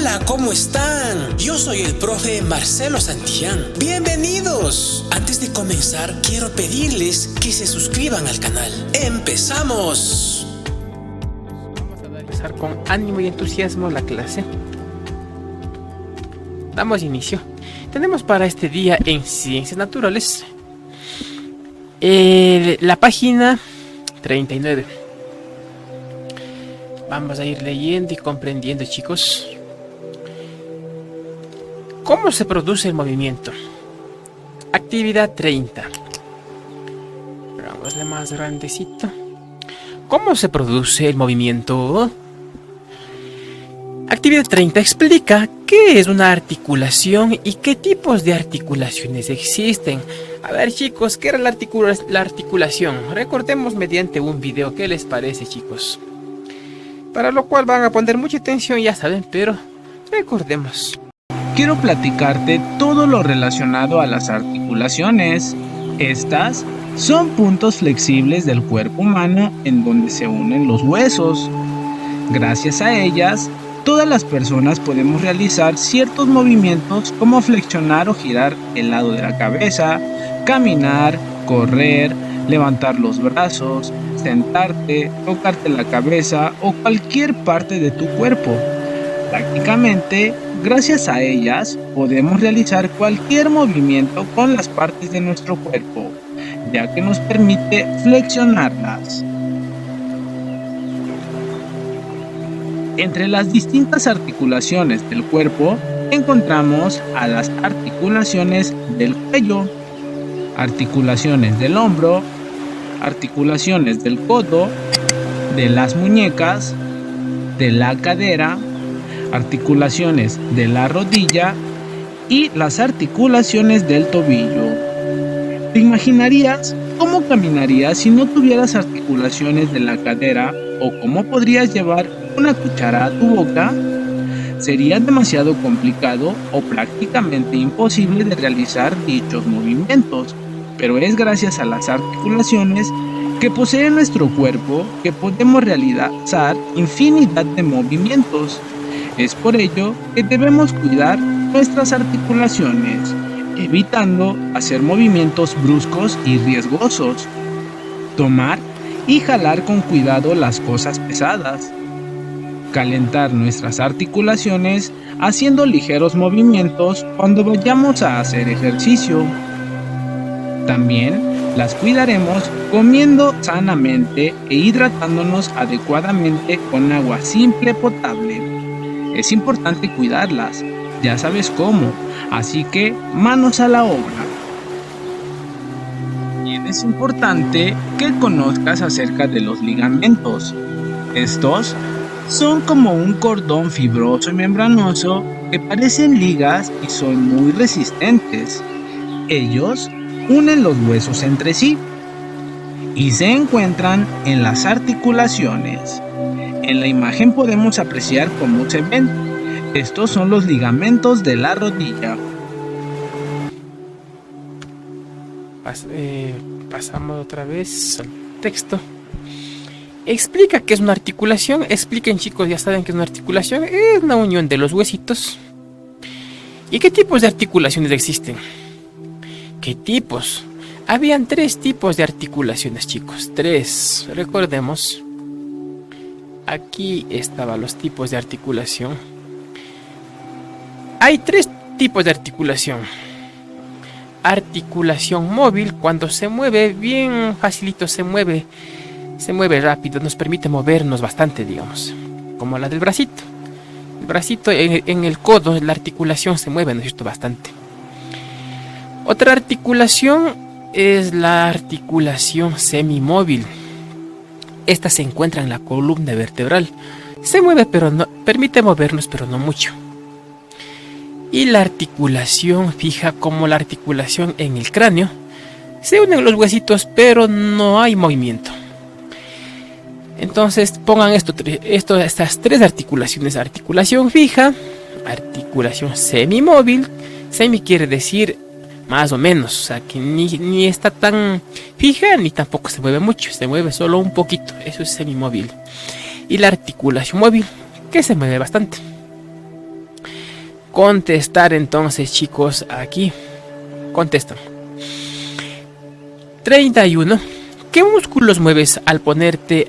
Hola, ¿cómo están? Yo soy el profe Marcelo Santillán. ¡Bienvenidos! Antes de comenzar, quiero pedirles que se suscriban al canal. ¡Empezamos! Vamos a empezar con ánimo y entusiasmo la clase. Damos inicio. Tenemos para este día en Ciencias Naturales la página 39. Vamos a ir leyendo y comprendiendo, chicos. ¿Cómo se produce el movimiento? Actividad 30. Hagámosle más grandecito. ¿Cómo se produce el movimiento? Actividad 30 explica qué es una articulación y qué tipos de articulaciones existen. A ver, chicos, ¿qué era la articulación? Recordemos mediante un video. ¿Qué les parece, chicos? Para lo cual van a poner mucha atención, ya saben, pero recordemos. Quiero platicarte todo lo relacionado a las articulaciones. Estas son puntos flexibles del cuerpo humano en donde se unen los huesos. Gracias a ellas, todas las personas podemos realizar ciertos movimientos como flexionar o girar el lado de la cabeza, caminar, correr, levantar los brazos, sentarte, tocarte la cabeza o cualquier parte de tu cuerpo. Prácticamente, gracias a ellas, podemos realizar cualquier movimiento con las partes de nuestro cuerpo, ya que nos permite flexionarlas. Entre las distintas articulaciones del cuerpo, encontramos a las articulaciones del cuello, articulaciones del hombro, articulaciones del codo, de las muñecas, de la cadera, articulaciones de la rodilla y las articulaciones del tobillo. ¿Te imaginarías cómo caminarías si no tuvieras articulaciones de la cadera o cómo podrías llevar una cuchara a tu boca? Sería demasiado complicado o prácticamente imposible de realizar dichos movimientos, pero es gracias a las articulaciones que posee nuestro cuerpo que podemos realizar infinidad de movimientos. Es por ello que debemos cuidar nuestras articulaciones, evitando hacer movimientos bruscos y riesgosos. Tomar y jalar con cuidado las cosas pesadas. Calentar nuestras articulaciones haciendo ligeros movimientos cuando vayamos a hacer ejercicio. También las cuidaremos comiendo sanamente e hidratándonos adecuadamente con agua simple potable. Es importante cuidarlas, ya sabes cómo, así que manos a la obra. También es importante que conozcas acerca de los ligamentos. Estos son como un cordón fibroso y membranoso que parecen ligas y son muy resistentes. Ellos unen los huesos entre sí y se encuentran en las articulaciones. En la imagen podemos apreciar cómo se ven. Estos son los ligamentos de la rodilla. Pasamos otra vez al texto. Explica qué es una articulación. Expliquen, chicos, ya saben que es una articulación. Es una unión de los huesitos. ¿Y qué tipos de articulaciones existen? ¿Qué tipos? Habían 3 tipos de articulaciones, chicos. 3. Recordemos. Aquí estaban los tipos de articulación. Hay 3 tipos de articulación. Articulación móvil, cuando se mueve bien facilito, se mueve rápido, nos permite movernos bastante, digamos, como la del bracito. El bracito en el codo, la articulación se mueve, ¿no es cierto?, bastante. Otra articulación es la articulación semimóvil. Esta se encuentra en la columna vertebral. Se mueve, pero no permite movernos, pero no mucho. Y la articulación fija, como la articulación en el cráneo. Se unen los huesitos, pero no hay movimiento. Entonces pongan estas 3 articulaciones: articulación fija, articulación semimóvil. Semi quiere decir más o menos, o sea que ni está tan fija ni tampoco se mueve mucho, se mueve solo un poquito, eso es semimóvil. Y la articulación móvil, que se mueve bastante. contestar entonces, chicos, aquí. Contestan. 31. ¿Qué músculos mueves al ponerte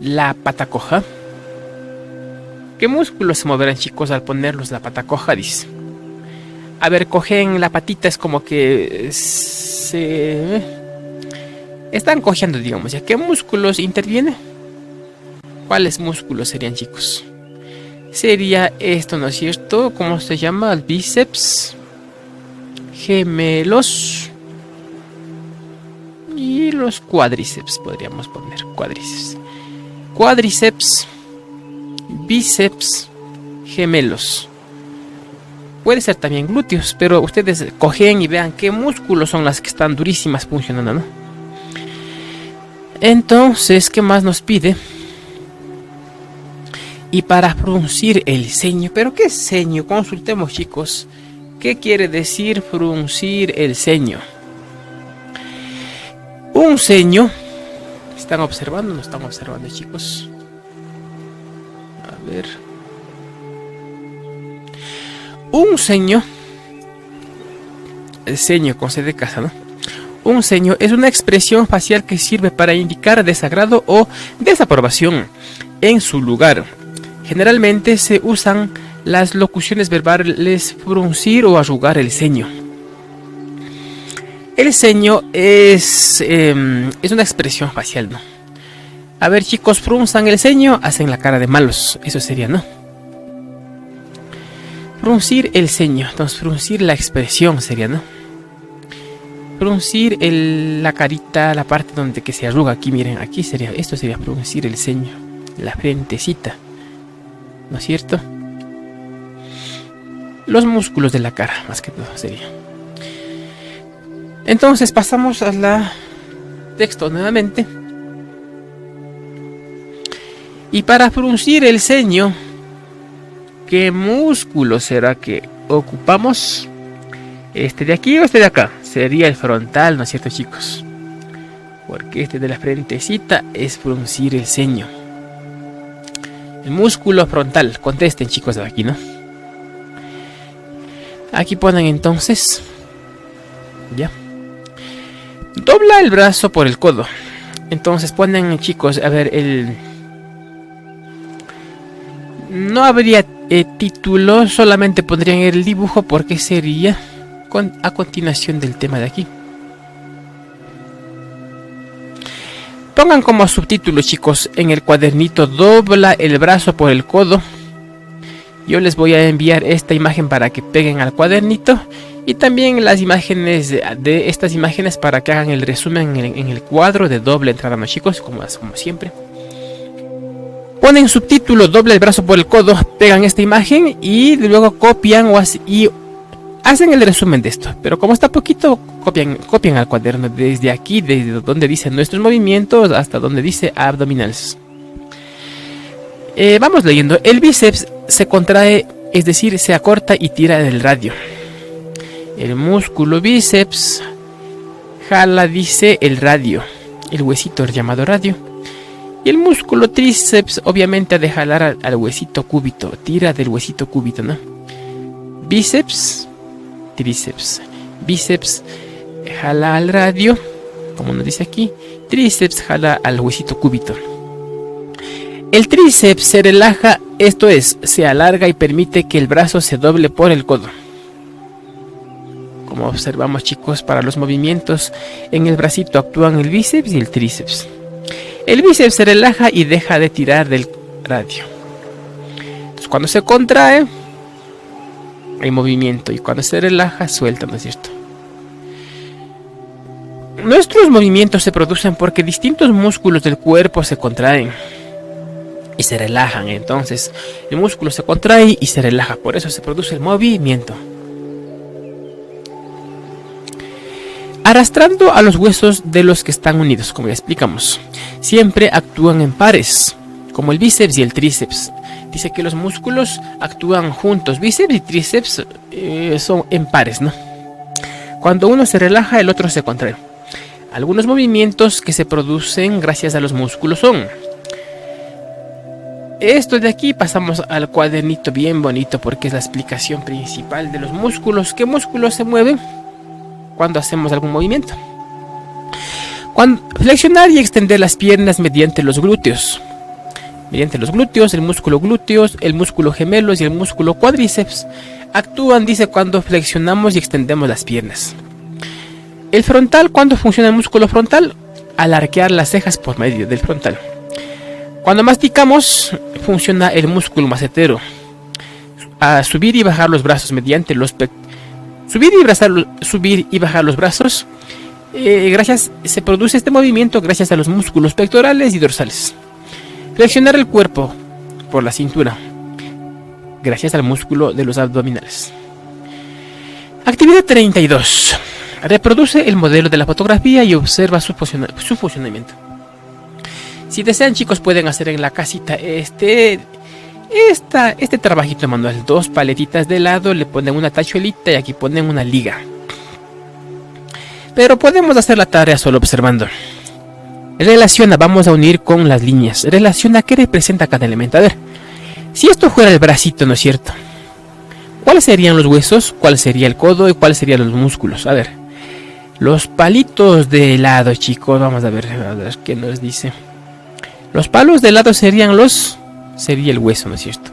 la pata coja? ¿Qué músculos se moverán, chicos, al ponerlos la pata coja? Dice. A ver, cogen la patita, es como que se están cojeando, digamos. ¿Ya qué músculos intervienen? ¿Cuáles músculos serían, chicos? Sería esto, ¿no es cierto? ¿Cómo se llama? El bíceps, gemelos y los cuádriceps, podríamos poner cuádriceps. Cuádriceps, bíceps, gemelos. Puede ser también glúteos, pero ustedes cogen y vean qué músculos son las que están durísimas funcionando, ¿no? Entonces, ¿qué más nos pide? Y para fruncir el ceño. ¿Pero qué ceño? Consultemos, chicos. ¿Qué quiere decir fruncir el ceño? Un ceño. ¿Están observando? ¿No están observando, chicos? A ver. Un ceño. El ceño con C de casa, ¿no? Un ceño es una expresión facial que sirve para indicar desagrado o desaprobación en su lugar. Generalmente se usan las locuciones verbales fruncir o arrugar el ceño. El ceño es una expresión facial, ¿no? A ver, chicos, frunzan el ceño, hacen la cara de malos. Eso sería, ¿no? Fruncir el ceño. Entonces, fruncir la expresión sería, ¿no? Fruncir la carita, la parte donde que se arruga. Aquí, miren, aquí sería, esto sería fruncir el ceño. La frentecita, ¿no es cierto? Los músculos de la cara, más que todo, sería. Entonces, pasamos a la texto nuevamente. Y para fruncir el ceño, ¿qué músculo será que ocupamos? ¿Este de aquí o este de acá? Sería el frontal, ¿no es cierto, chicos? Porque este de la frentecita es fruncir el ceño. El músculo frontal. Contesten, chicos, de aquí, ¿no? Aquí ponen entonces. Ya. Dobla el brazo por el codo. Entonces ponen, chicos, a ver, no habría título, solamente pondrían el dibujo porque sería a continuación del tema de aquí. Pongan como subtítulo, chicos, en el cuadernito: dobla el brazo por el codo. Yo les voy a enviar esta imagen para que peguen al cuadernito y también las imágenes de estas imágenes para que hagan el resumen en el cuadro de doble entrada, ¿no, chicos? Como siempre. Ponen subtítulo: dobla el brazo por el codo, pegan esta imagen y luego copian y hacen el resumen de esto. Pero como está poquito, copian al cuaderno desde aquí, desde donde dice nuestros movimientos hasta donde dice abdominales. Vamos leyendo. El bíceps se contrae, es decir, se acorta y tira del radio. El músculo bíceps jala, dice, el radio, el huesito llamado radio. Y el músculo tríceps obviamente ha de jalar al huesito cúbito, tira del huesito cúbito, ¿no? Bíceps, tríceps. Bíceps jala al radio, como nos dice aquí. Tríceps jala al huesito cúbito. El tríceps se relaja, esto es, se alarga y permite que el brazo se doble por el codo. Como observamos, chicos, para los movimientos en el bracito actúan el bíceps y el tríceps. El bíceps se relaja y deja de tirar del radio. Entonces, cuando se contrae, hay movimiento, y cuando se relaja, suelta, ¿no es cierto? Nuestros movimientos se producen porque distintos músculos del cuerpo se contraen y se relajan. Entonces, el músculo se contrae y se relaja, por eso se produce el movimiento. Arrastrando a los huesos de los que están unidos, como ya explicamos. Siempre actúan en pares, como el bíceps y el tríceps. Dice que los músculos actúan juntos, bíceps y tríceps son en pares, ¿no? Cuando uno se relaja, el otro se contrae. Algunos movimientos que se producen gracias a los músculos son: Esto de aquí pasamos al cuadernito bien bonito porque es la explicación principal de los músculos. ¿Qué músculos se mueven cuando hacemos algún movimiento? Flexionar y extender las piernas mediante los glúteos. Mediante los glúteos, el músculo glúteos, el músculo gemelos y el músculo cuádriceps actúan, dice, cuando flexionamos y extendemos las piernas. El frontal, ¿cuándo funciona el músculo frontal? Al arquear las cejas por medio del frontal. Cuando masticamos, funciona el músculo macetero. A subir y bajar los brazos mediante los subir y bajar los brazos. Se produce este movimiento gracias a los músculos pectorales y dorsales. Flexionar el cuerpo por la cintura, gracias al músculo de los abdominales. Actividad 32. Reproduce el modelo de la fotografía y observa su funcionamiento. Si desean, chicos, pueden hacer en la casita este trabajito manual. 2 paletitas de lado, le ponen una tachuelita y aquí ponen una liga. Pero podemos hacer la tarea solo observando. Relaciona, vamos a unir con las líneas. Relaciona qué representa cada elemento. A ver, si esto fuera el bracito, ¿no es cierto? ¿Cuáles serían los huesos? ¿Cuál sería el codo? ¿Y cuáles serían los músculos? A ver, los palitos de lado, chicos. Vamos a ver qué nos dice. Los palos de lado sería el hueso, ¿no es cierto?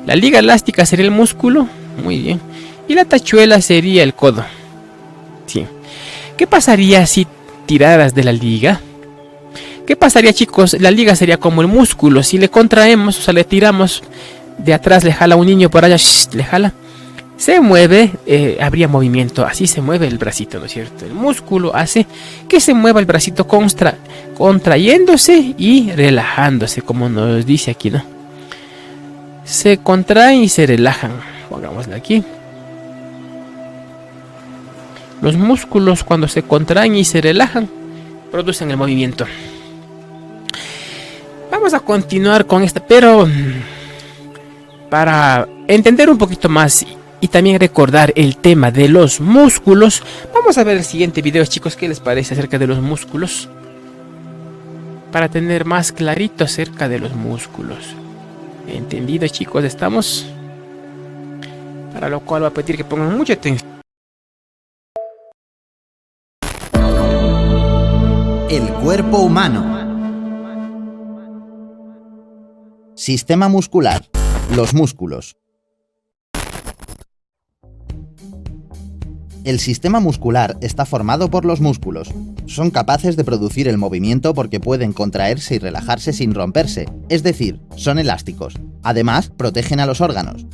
La liga elástica sería el músculo. Muy bien. Y la tachuela sería el codo. Sí. ¿Qué pasaría si tiraras de la liga? ¿Qué pasaría, chicos? La liga sería como el músculo. Si le contraemos, o sea, le tiramos de atrás, le jala un niño por allá, le jala, se mueve, habría movimiento. Así se mueve el bracito, ¿no es cierto? El músculo hace que se mueva el bracito contrayéndose y relajándose, como nos dice aquí, ¿no? Se contraen y se relajan. Pongámosle aquí. Los músculos, cuando se contraen y se relajan, producen el movimiento. Vamos a continuar con esta, pero para entender un poquito más y también recordar el tema de los músculos, vamos a ver el siguiente video, chicos. ¿Qué les parece acerca de los músculos? Para tener más clarito acerca de los músculos. ¿Entendido, chicos? Estamos. Para lo cual voy a pedir que pongan mucha atención. El cuerpo humano. Sistema muscular. Los músculos. El sistema muscular está formado por los músculos. Son capaces de producir el movimiento porque pueden contraerse y relajarse sin romperse, es decir, son elásticos. Además, protegen a los órganos.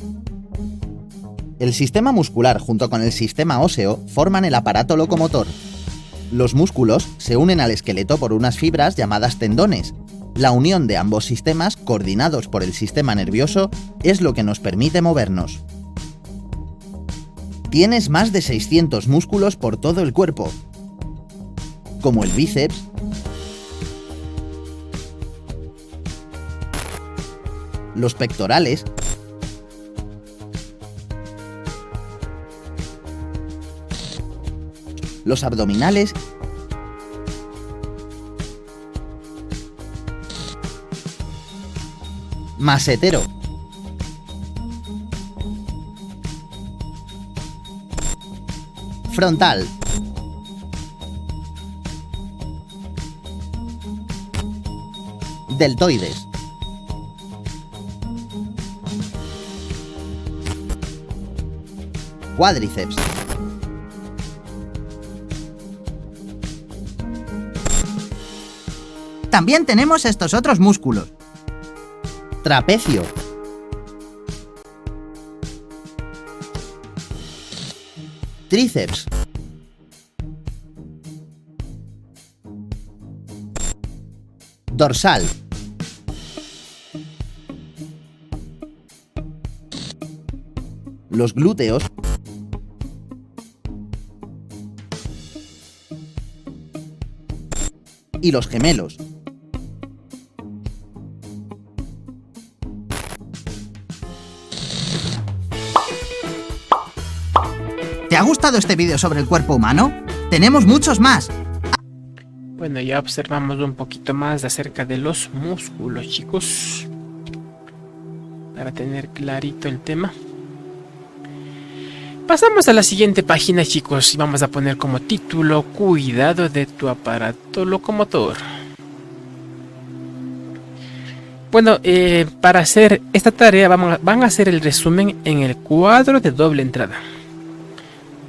El sistema muscular junto con el sistema óseo forman el aparato locomotor. Los músculos se unen al esqueleto por unas fibras llamadas tendones. La unión de ambos sistemas, coordinados por el sistema nervioso, es lo que nos permite movernos. Tienes más de 600 músculos por todo el cuerpo, como el bíceps, los pectorales, los abdominales masetero, frontal, deltoides, cuádriceps, también tenemos estos otros músculos: trapecio, tríceps, dorsal, los glúteos, y los gemelos. ¿Te ha gustado este vídeo sobre el cuerpo humano? Tenemos muchos más. Bueno, ya observamos un poquito más acerca de los músculos, chicos. para tener clarito el tema. Pasamos a la siguiente página, chicos, y vamos a poner como título: cuidado de tu aparato locomotor. Bueno, para hacer esta tarea van a hacer el resumen en el cuadro de doble entrada.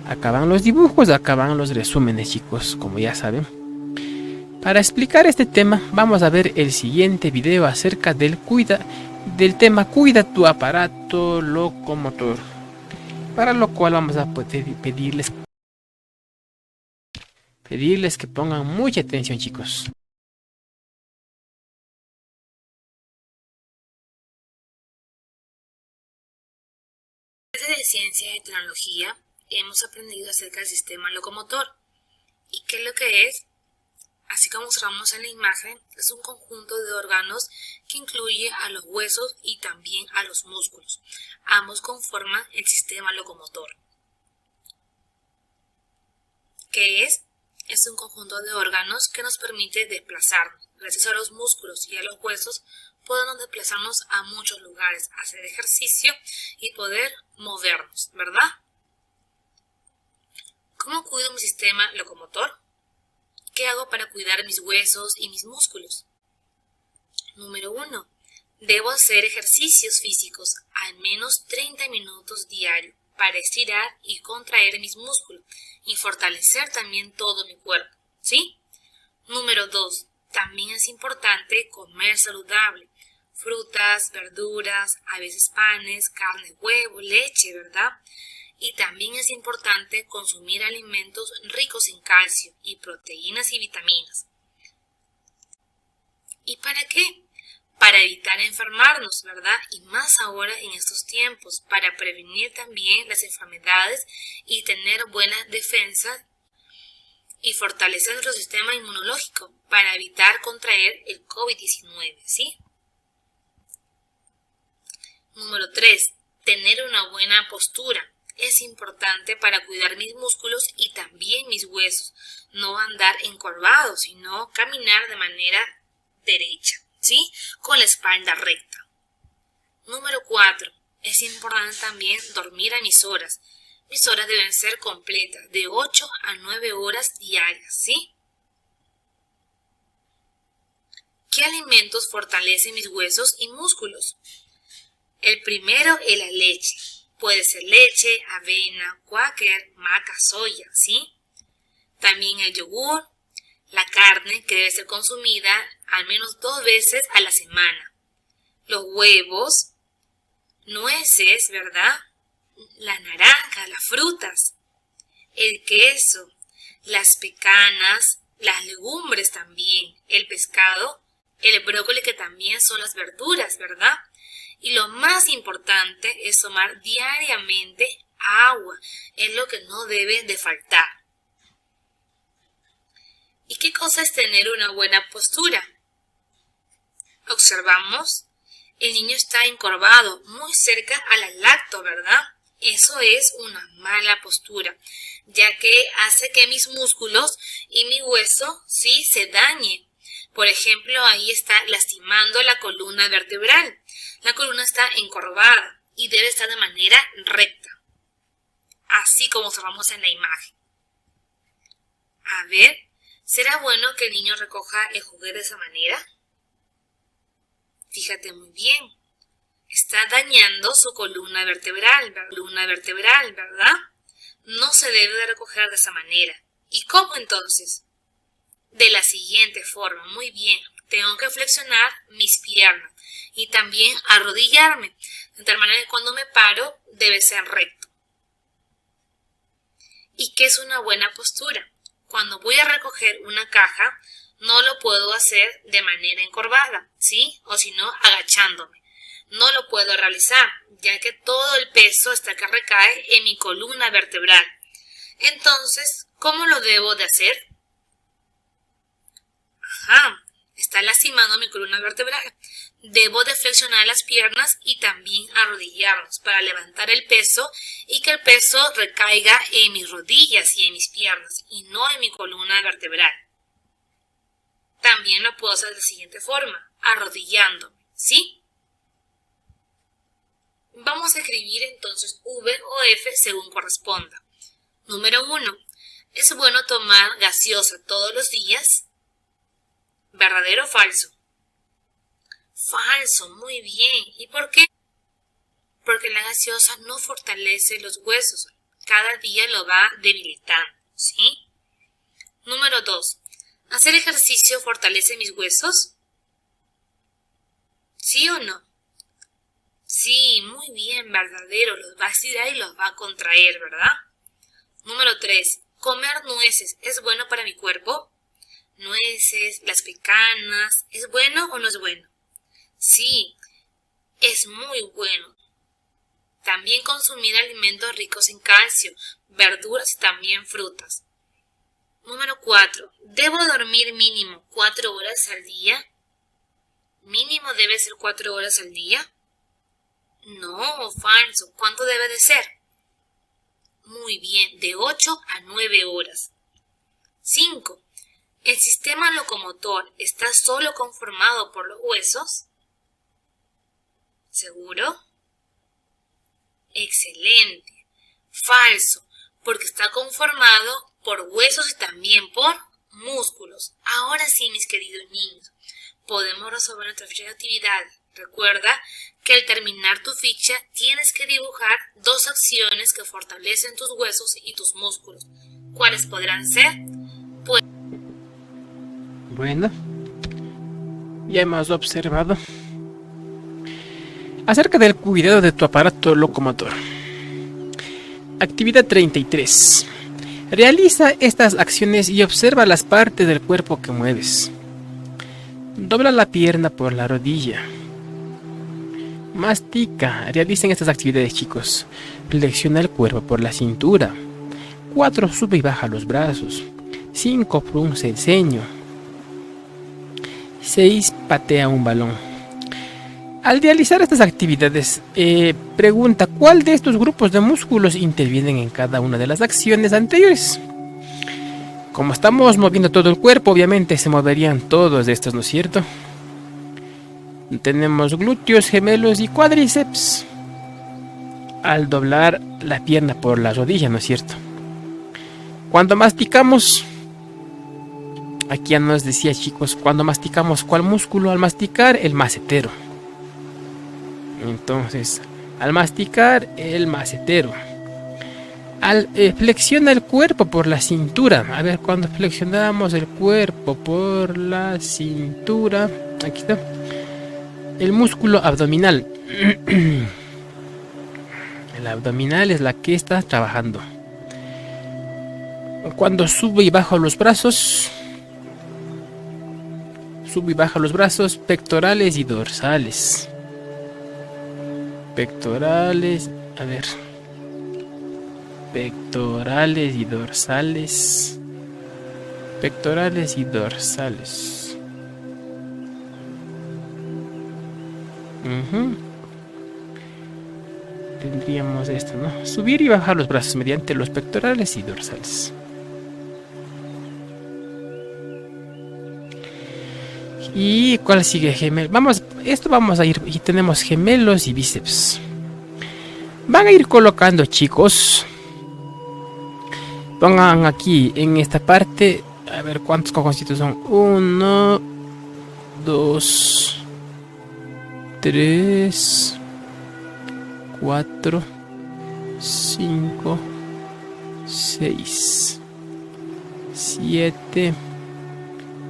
Acá van los dibujos, acá van los resúmenes, chicos, como ya saben. Para explicar este tema, vamos a ver el siguiente video acerca del tema cuida tu aparato locomotor. Para lo cual vamos a poder pedirles que pongan mucha atención, chicos. De ciencia y tecnología hemos aprendido acerca del sistema locomotor. ¿Y qué es lo que es? Así como observamos en la imagen, es un conjunto de órganos que incluye a los huesos y también a los músculos. Ambos conforman el sistema locomotor. ¿Qué es? Es un conjunto de órganos que nos permite desplazarnos. Gracias a los músculos y a los huesos podemos desplazarnos a muchos lugares, hacer ejercicio y poder movernos, ¿verdad? ¿Cómo cuido mi sistema locomotor? ¿Qué hago para cuidar mis huesos y mis músculos? Número 1. Debo hacer ejercicios físicos al menos 30 minutos diarios para estirar y contraer mis músculos y fortalecer también todo mi cuerpo, ¿sí? Número 2. También es importante comer saludable. Frutas, verduras, a veces panes, carne, huevo, leche, ¿verdad? Y también es importante consumir alimentos ricos en calcio y proteínas y vitaminas. ¿Y para qué? Para evitar enfermarnos, ¿verdad? Y más ahora en estos tiempos, para prevenir también las enfermedades y tener buena defensa y fortalecer nuestro sistema inmunológico para evitar contraer el COVID-19, ¿sí? Número 3. Tener una buena postura. Es importante para cuidar mis músculos y también mis huesos. No andar encorvado, sino caminar de manera derecha, ¿sí? Con la espalda recta. Número 4. Es importante también dormir a mis horas. Mis horas deben ser completas, de 8 a 9 horas diarias, ¿sí? ¿Qué alimentos fortalecen mis huesos y músculos? El primero es la leche. Puede ser leche, avena, cuáquer, maca, soya, ¿sí? También el yogur, la carne que debe ser consumida al menos 2 veces a la semana. Los huevos, nueces, ¿verdad? La naranja, las frutas, el queso, las pecanas, las legumbres también, el pescado, el brócoli que también son las verduras, ¿verdad? Y lo más importante es tomar diariamente agua, es lo que no debe de faltar. ¿Y qué cosa es tener una buena postura? Observamos, el niño está encorvado, muy cerca al lacto, ¿verdad? Eso es una mala postura, ya que hace que mis músculos y mi hueso sí se dañen. Por ejemplo, ahí está lastimando la columna vertebral. La columna está encorvada y debe estar de manera recta, así como observamos en la imagen. A ver, ¿será bueno que el niño recoja el juguete de esa manera? Fíjate muy bien. Está dañando su columna vertebral, ¿verdad? No se debe de recoger de esa manera. ¿Y cómo entonces? De la siguiente forma, muy bien. Tengo que flexionar mis piernas y también arrodillarme, de tal manera que cuando me paro debe ser recto. ¿Y qué es una buena postura? Cuando voy a recoger una caja, no lo puedo hacer de manera encorvada, ¿sí? O si no, agachándome. No lo puedo realizar, ya que todo el peso está que recae en mi columna vertebral. Entonces, ¿cómo lo debo de hacer? Está lastimando mi columna vertebral. Debo de flexionar las piernas y también arrodillarnos para levantar el peso y que el peso recaiga en mis rodillas y en mis piernas y no en mi columna vertebral. También lo puedo hacer de la siguiente forma, arrodillándome, ¿sí? Vamos a escribir entonces V o F según corresponda. Número 1. ¿Es bueno tomar gaseosa todos los días? ¿Verdadero o falso? Falso, muy bien. ¿Y por qué? Porque la gaseosa no fortalece los huesos. Cada día lo va debilitando, ¿sí? Número 2. ¿Hacer ejercicio fortalece mis huesos? ¿Sí o no? Sí, muy bien, verdadero. Los va a estirar y los va a contraer, ¿verdad? Número 3. ¿Comer nueces es bueno para mi cuerpo? Nueces, las pecanas, ¿es bueno o no es bueno? Sí, es muy bueno. También consumir alimentos ricos en calcio, verduras y también frutas. Número 4. ¿Debo dormir mínimo 4 horas al día? ¿Mínimo debe ser 4 horas al día? No, falso. ¿Cuánto debe de ser? Muy bien, de 8 a 9 horas. 5. ¿El sistema locomotor está solo conformado por los huesos? ¿Seguro? Excelente. Falso, porque está conformado por huesos y también por músculos. Ahora sí, mis queridos niños, podemos resolver nuestra ficha de actividad. Recuerda que al terminar tu ficha tienes que dibujar 2 acciones que fortalecen tus huesos y tus músculos. ¿Cuáles podrán ser? Bueno, ya hemos observado acerca del cuidado de tu aparato locomotor. Actividad 33. Realiza estas acciones y observa las partes del cuerpo que mueves. Dobla la pierna por la rodilla. Mastica. Realicen estas actividades, chicos. Flexiona el cuerpo por la cintura. 4. Sube y baja los brazos. 5. Frunce el ceño. 6. Patea un balón. Al realizar estas actividades, pregunta ¿cuál de estos grupos de músculos intervienen en cada una de las acciones anteriores? Como estamos moviendo todo el cuerpo, obviamente se moverían todos estos, ¿no es cierto? Tenemos glúteos, gemelos y cuádriceps. Al doblar la pierna por la rodilla, ¿no es cierto? Cuando masticamos, aquí ya nos decía, chicos, cuando masticamos, ¿cuál músculo? Al masticar, el macetero. Entonces, al masticar, el macetero. Al flexiona el cuerpo por la cintura. A ver, cuando flexionamos el cuerpo por la cintura, aquí está, el músculo abdominal. El abdominal es la que está trabajando. Cuando sube y baja los brazos, pectorales y dorsales. Pectorales, a ver. Pectorales y dorsales. Pectorales y dorsales. Tendríamos esto, ¿no? Subir y bajar los brazos mediante los pectorales y dorsales. ¿Y cuál sigue? Gemelo. Vamos a ir. Y tenemos gemelos y bíceps. Van a ir colocando, chicos. Pongan aquí en esta parte. A ver cuántos cojoncitos son. 1, 2, 3, 4, 5, 6, 7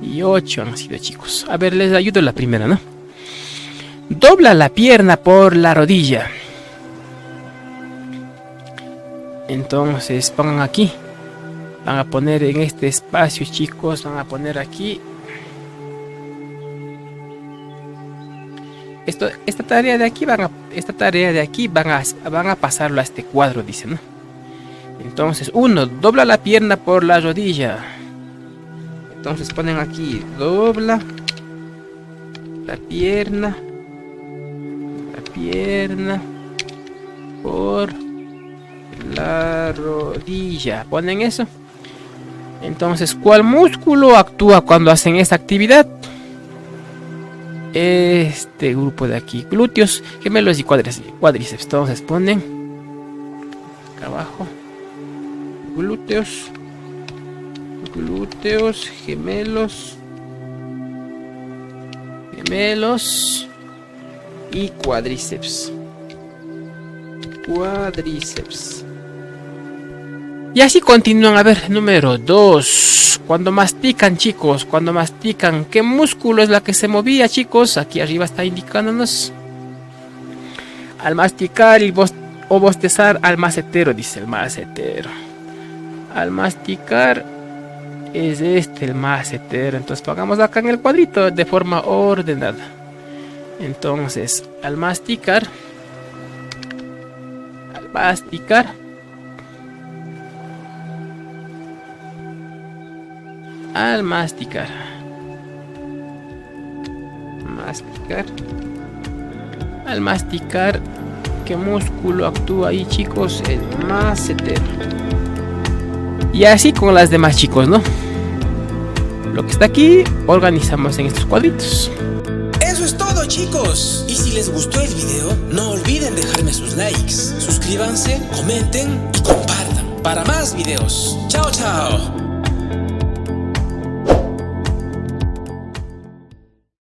y 8 han sido, chicos. A ver, les ayudo la primera, ¿no? Dobla la pierna por la rodilla. Entonces pongan aquí. Van a poner en este espacio, chicos. Van a poner aquí. Esta tarea de aquí van a pasarlo a este cuadro, dice, ¿no? Entonces, 1. Dobla la pierna por la rodilla. Entonces ponen aquí, dobla la pierna por la rodilla. Ponen eso. Entonces, ¿cuál músculo actúa cuando hacen esta actividad? este grupo de aquí, glúteos, gemelos y cuádriceps. Entonces ponen acá abajo glúteos, gemelos y cuádriceps. Y así continúan. A ver, número 2. Cuando mastican, chicos, cuando mastican, ¿qué músculo es la que se movía, chicos? Aquí arriba está indicándonos. Al masticar o bostezar, al macetero, dice el macetero. Al masticar es el macetero. Entonces pongamos acá en el cuadrito de forma ordenada. Entonces, al masticar, masticar ¿qué músculo actúa ahí, chicos? El macetero. Y así con las demás, chicos, ¿no? Lo que está aquí organizamos en estos cuadritos. Eso es todo, chicos. Y si les gustó el video, no olviden dejarme sus likes, suscríbanse, comenten y compartan para más videos. Chao, chao.